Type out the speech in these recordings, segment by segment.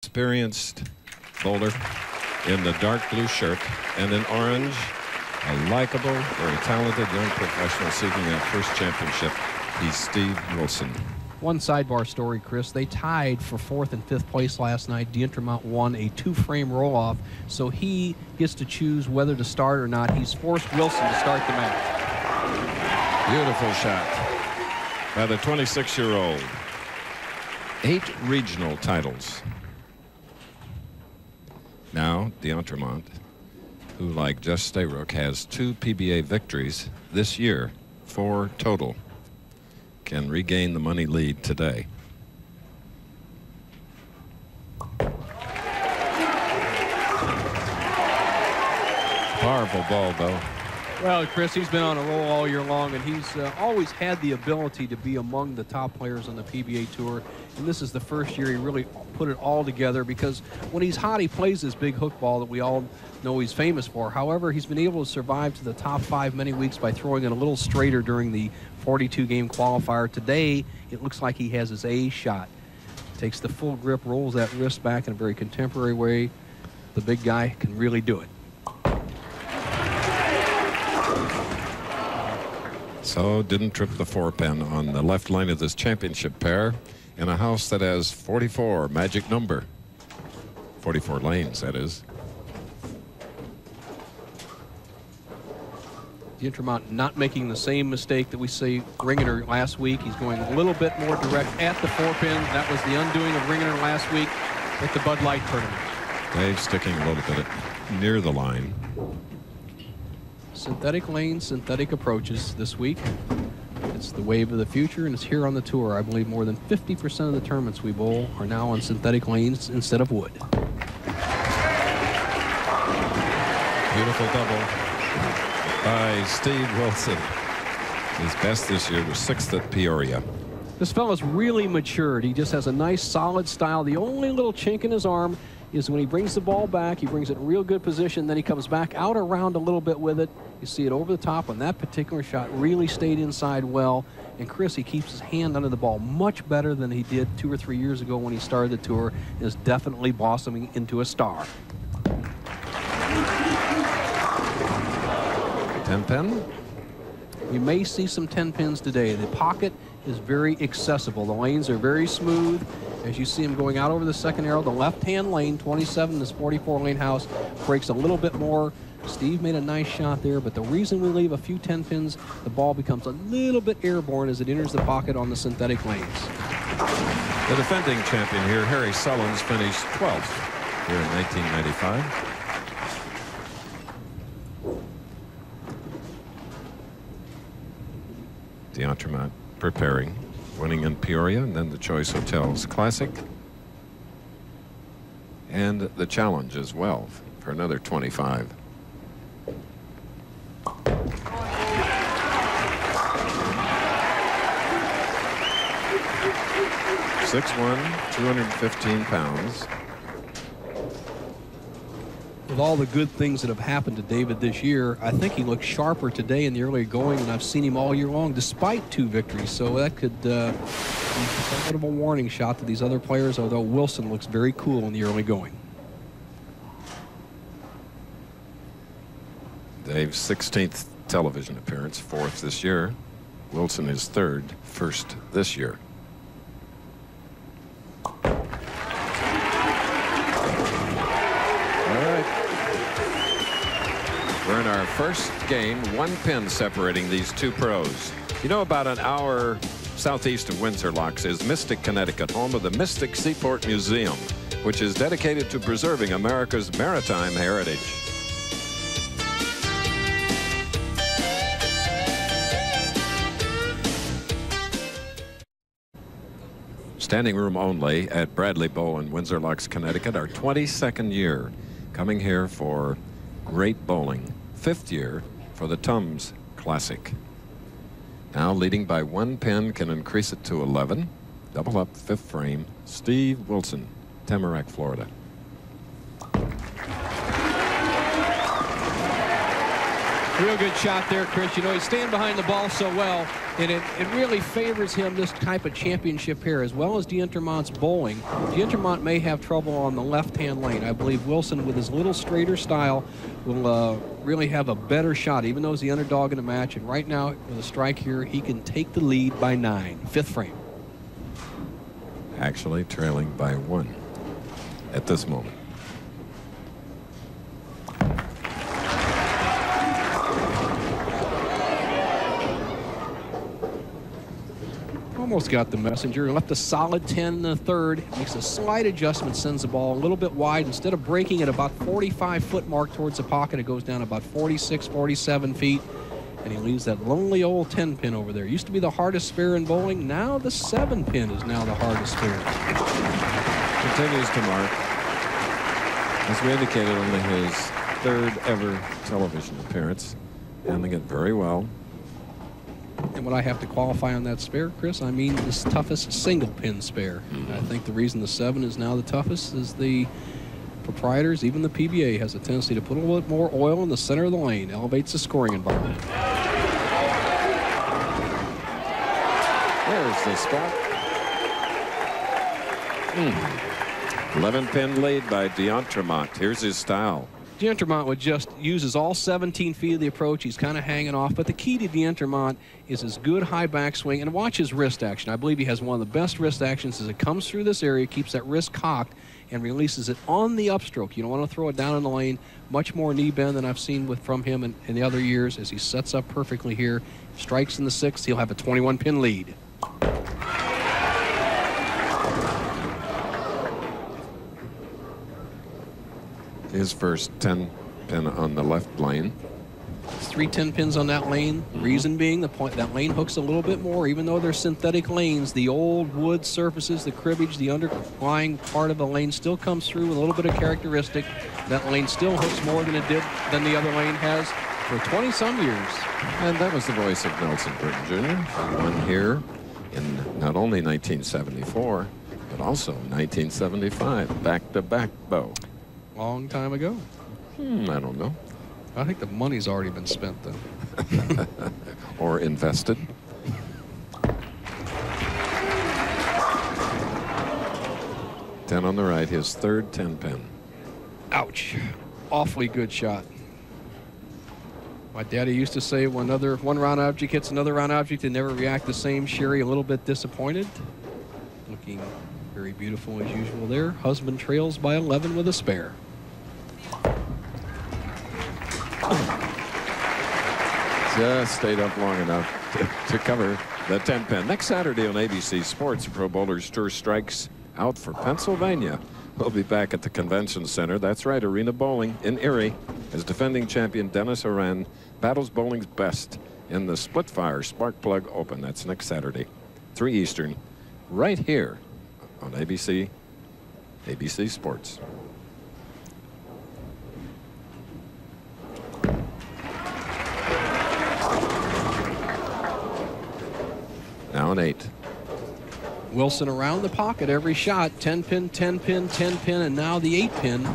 Experienced bowler in the dark blue shirt, and in orange, a likable, very talented young professional seeking that first championship. He's Steve Wilson. One sidebar story, Chris. They tied for 4th and 5th place last night. D'Entremont won a 2-frame roll-off, so he gets to choose whether to start or not. He's forced Wilson to start the match. Beautiful shot by the 26-year-old. 8 regional titles. Now, D'Entremont, who, like Jeff Stayrook, has 2 PBA victories this year, 4 total, can regain the money lead today. Powerful ball, though. Well, Chris, he's been on a roll all year long, and he's always had the ability to be among the top players on the PBA Tour. And this is the first year he really put it all together, because when he's hot, he plays this big hook ball that we all know he's famous for. However, he's been able to survive to the top 5 many weeks by throwing it a little straighter during the 42-game qualifier. Today, it looks like he has his A shot. Takes the full grip, rolls that wrist back in a very contemporary way. The big guy can really do it. So didn't trip the 4-pin on the left line of this championship pair in a house that has 44, magic number. 44 lanes, that is. D'Entremont not making the same mistake that we see Ringener last week. He's going a little bit more direct at the 4-pin. That was the undoing of Ringener last week at the Bud Light tournament. Dave sticking a little bit near the line. Synthetic lanes, synthetic approaches this week. It's the wave of the future, and it's here on the tour. I believe more than 50% of the tournaments we bowl are now on synthetic lanes instead of wood. Beautiful double by Steve Wilson. His best this year was 6th at Peoria. This fella's really matured. He just has a nice, solid style. The only little chink in his arm is when he brings the ball back, he brings it in real good position, then he comes back out around a little bit with it. You see it over the top on that particular shot. Really stayed inside well. And Chris, he keeps his hand under the ball much better than he did 2 or 3 years ago when he started the tour. Is definitely blossoming into a star. 10-pin? You may see some 10-pins today. The pocket is very accessible. The lanes are very smooth. As you see him going out over the second arrow, the left-hand lane, 27, this 44-lane house, breaks a little bit more. Steve made a nice shot there, but the reason we leave a few 10-pins, the ball becomes a little bit airborne as it enters the pocket on the synthetic lanes. The defending champion here, Harry Sullins, finished 12th here in 1995. D'Entremont preparing, winning in Peoria, and then the Choice Hotels Classic, and the Challenge as well for another 25. .61", 215 pounds. With all the good things that have happened to David this year, I think he looks sharper today in the early going, and I've seen him all year long despite 2 victories. So that could be somewhat of a warning shot to these other players, although Wilson looks very cool in the early going. Dave's 16th television appearance, 4th this year. Wilson is 3rd, 1st this year. We're in our first game, 1 pin separating these 2 pros. You know, about an hour southeast of Windsor Locks is Mystic, Connecticut, home of the Mystic Seaport Museum, which is dedicated to preserving America's maritime heritage. Standing room only at Bradley Bowl in Windsor Locks, Connecticut, our 22nd year coming here for great bowling. 5th year for the Tums Classic. Now leading by 1 pin, can increase it to 11. Double up, 5th frame. Steve Wilson, Tamarack, Florida. Real good shot there, Chris. You know, he's staying behind the ball so well. And it really favors him, this type of championship here, as well as D'Entermont's bowling. D'Entermont may have trouble on the left-hand lane. I believe Wilson, with his little straighter style, will really have a better shot, even though he's the underdog in the match. And right now, with a strike here, he can take the lead by 9. 5th frame. Actually trailing by 1 at this moment. Almost got the messenger. Left a solid 10 in the 3rd. Makes a slight adjustment, sends the ball a little bit wide. Instead of breaking at about 45-foot mark towards the pocket, it goes down about 46, 47 feet. And he leaves that lonely old 10-pin over there. Used to be the hardest spare in bowling. Now the 7-pin is now the hardest spare. Continues to mark. As we indicated, only his 3rd ever television appearance. Handling it very well. And what I have to qualify on that spare, Chris, I mean this toughest single-pin spare. I think the reason the 7 is now the toughest is the proprietors, even the PBA, has a tendency to put a little bit more oil in the center of the lane. Elevates the scoring environment. There's the spot. 11-pin lead by D'Entermont. Here's his style. D'Entermont would just uses all 17 feet of the approach. He's kind of hanging off, but the key to D'Entermont is his good high backswing, and watch his wrist action. I believe he has one of the best wrist actions as it comes through this area, keeps that wrist cocked, and releases it on the upstroke. You don't want to throw it down in the lane. Much more knee bend than I've seen from him in the other years as he sets up perfectly here. Strikes in the 6th. He'll have a 21-pin lead. His first 10-pin on the left lane. 3 10-pins on that lane. Reason being, the point that lane hooks a little bit more, even though they're synthetic lanes. The old wood surfaces, the cribbage, the underlying part of the lane still comes through with a little bit of characteristic. That lane still hooks more than it did than the other lane has for 20-some years. And that was the voice of Nelson Britton Jr., who won here in not only 1974, but also 1975, back-to-back bow. Long time ago. I don't know. I think the money's already been spent, though. Or invested. Ten on the right, his 3rd 10-pin. Ouch. Awfully good shot. My daddy used to say when one round object hits another round object, they never react the same. Sherry a little bit disappointed. Looking very beautiful as usual there. Husband trails by 11 with a spare. Just stayed up long enough to cover the 10-pin. Next Saturday on ABC Sports, Pro Bowlers Tour strikes out for Pennsylvania. We'll be back at the Convention Center. That's right, Arena Bowling in Erie, as defending champion Dennis Horan battles bowling's best in the Splitfire Spark Plug Open. That's next Saturday, 3 Eastern, right here on ABC Sports. Now an 8. Wilson around the pocket every shot. 10-pin, 10-pin, 10-pin, and now the 8-pin.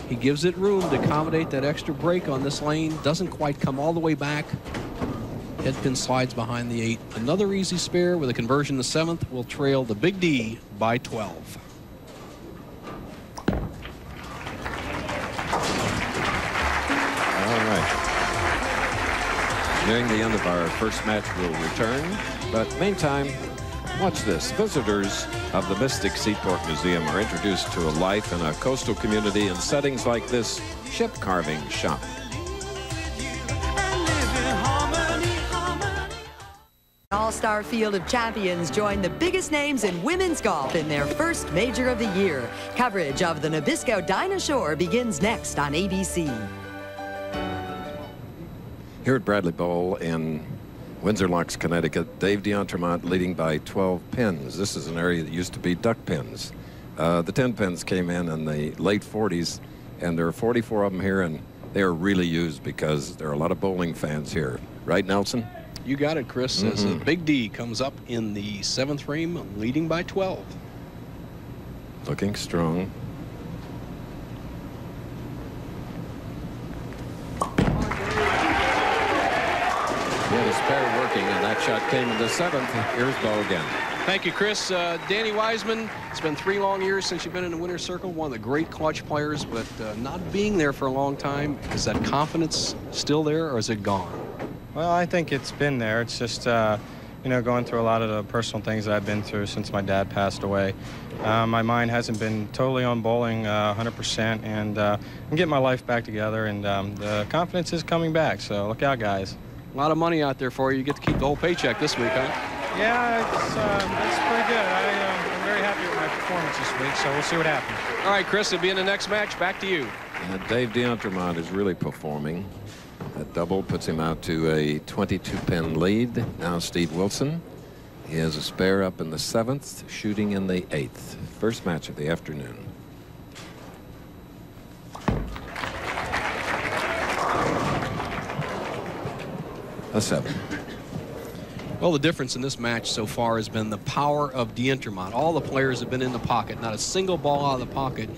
He gives it room to accommodate that extra break on this lane. Doesn't quite come all the way back. Headpin slides behind the 8. Another easy spare with a conversion to 7th will trail the Big D by 12. All right. Nearing the end of our first match, we'll return. But meantime, watch this. Visitors of the Mystic Seaport Museum are introduced to a life in a coastal community in settings like this ship carving shop. All-star field of champions join the biggest names in women's golf in their first major of the year. Coverage of the Nabisco Dinah Shore begins next on ABC. Here at Bradley Bowl in Windsor Locks, Connecticut, Dave D'Entermont leading by 12 pins. This is an area that used to be duck pins. The 10 pins came in the late 40s, and there are 44 of them here, and they are really used because there are a lot of bowling fans here. Right, Nelson? You got it, Chris. As the Big D comes up in the 7th frame, leading by 12. Looking strong. He had his spare working, and that shot came in the 7th. Here's Bo again. Thank you, Chris. Danny Wiseman, it's been 3 long years since you've been in the winner's circle. One of the great clutch players, but not being there for a long time. Is that confidence still there, or is it gone? Well, I think it's been there. It's just, you know, going through a lot of the personal things that I've been through since my dad passed away. My mind hasn't been totally on bowling 100%, and I'm getting my life back together, and the confidence is coming back, so look out, guys. A lot of money out there for you. You get to keep the whole paycheck this week, huh? Yeah, it's pretty good. I'm very happy with my performance this week, so we'll see what happens. All right, Chris, it'll be in the next match. Back to you. And Dave D'Entremont is really performing. That double puts him out to a 22-pin lead. Now Steve Wilson. He has a spare up in the 7th, shooting in the 8th. First match of the afternoon. A 7. Well, the difference in this match so far has been the power of D'Entremont. All the players have been in the pocket, not a single ball out of the pocket.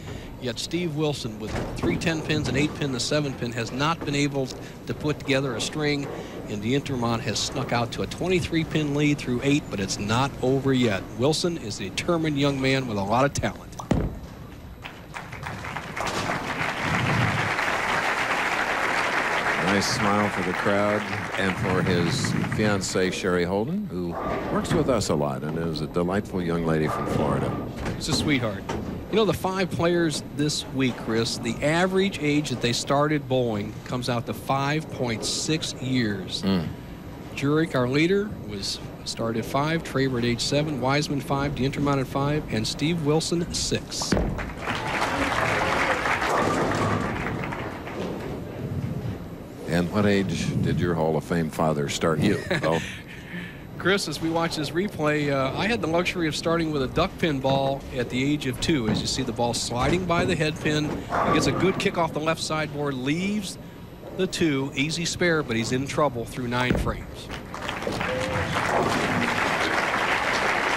Yet Steve Wilson, with 3 10-pins, an 8-pin, a 7-pin, has not been able to put together a string. And D'Entremont has snuck out to a 23-pin lead through 8, but it's not over yet. Wilson is a determined young man with a lot of talent. Nice smile for the crowd and for his fiancée, Sherry Holden, who works with us a lot and is a delightful young lady from Florida. She's a sweetheart. You know, the 5 players this week, Chris, the average age that they started bowling comes out to 5.6 years. Jurek, our leader, was started at 5, Traver at age 7, Wiseman 5, D'Entremont at 5, and Steve Wilson 6. And what age did your Hall of Fame father start you? Oh. Chris, as we watch this replay, I had the luxury of starting with a duck pin ball at the age of 2. As you see the ball sliding by the head pin, he gets a good kick off the left sideboard, leaves the 2, easy spare, but he's in trouble through 9 frames.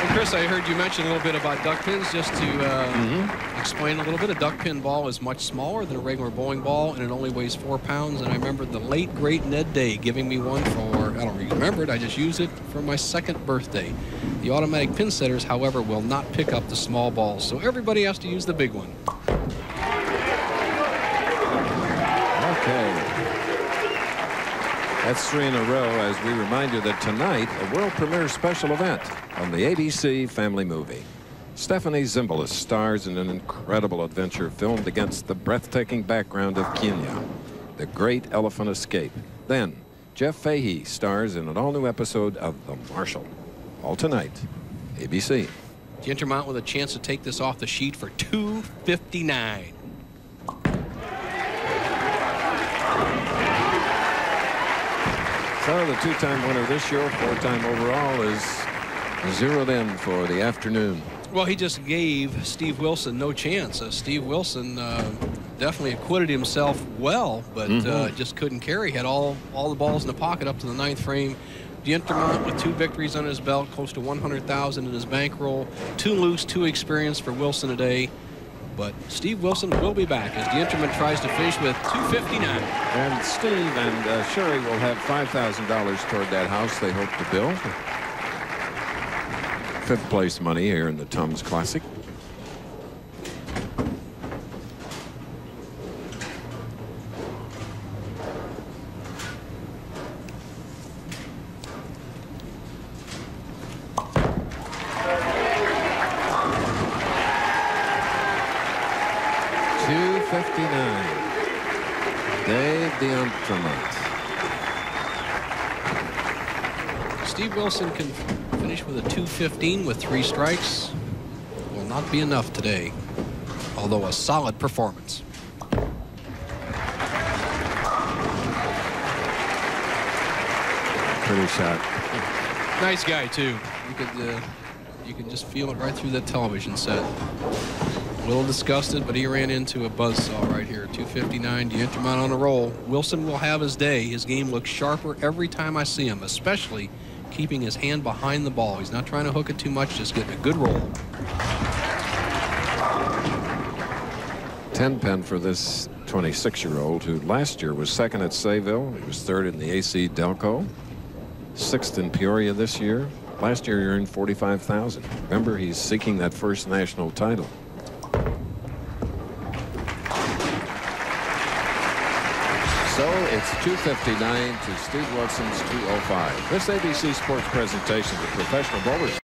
And Chris, I heard you mention a little bit about duck pins. Just to explain a little bit, a duck pin ball is much smaller than a regular bowling ball, and it only weighs 4 pounds. And I remember the late, great Ned Day giving me one for, I don't remember it, I just used it for my 2nd birthday. The automatic pin setters, however, will not pick up the small balls, so everybody has to use the big one. Okay. That's 3 in a row as we remind you that tonight, a world premiere special event on the ABC Family Movie. Stephanie Zimbalist stars in an incredible adventure filmed against the breathtaking background of Kenya, The Great Elephant Escape. Then, Jeff Fahey stars in an all-new episode of The Marshal. All tonight, ABC. D'Entremont with a chance to take this off the sheet for $259. So the 2-time winner this year, 4-time overall, is zeroed in for the afternoon. Well, he just gave Steve Wilson no chance. Steve Wilson definitely acquitted himself well, but just couldn't carry. Had all the balls in the pocket up to the 9th frame. D'Entremont with 2 victories on his belt, close to $100,000 in his bankroll. 2 loose, 2 experienced for Wilson today. But Steve Wilson will be back as D'Entremont tries to finish with $259. And Steve and Sherry will have $5,000 toward that house they hope to build. 5th place money here in the Tums Classic. Dave D'Entremont. Steve Wilson can finish with a 215 with 3 strikes. Will not be enough today, although a solid performance. Pretty shot. Nice guy too. You could just feel it right through that television set. A little disgusted, but he ran into a buzzsaw right here. 259, D'Entremont on a roll. Wilson will have his day. His game looks sharper every time I see him, especially keeping his hand behind the ball. He's not trying to hook it too much, just getting a good roll. 10-pin for this 26-year-old who last year was 2nd at Sayville. He was 3rd in the AC Delco. 6th in Peoria this year. Last year he earned $45,000. Remember, he's seeking that first national title. So it's 259 to Steve Wilson's 205. This ABC Sports presentation of Professional Bowlers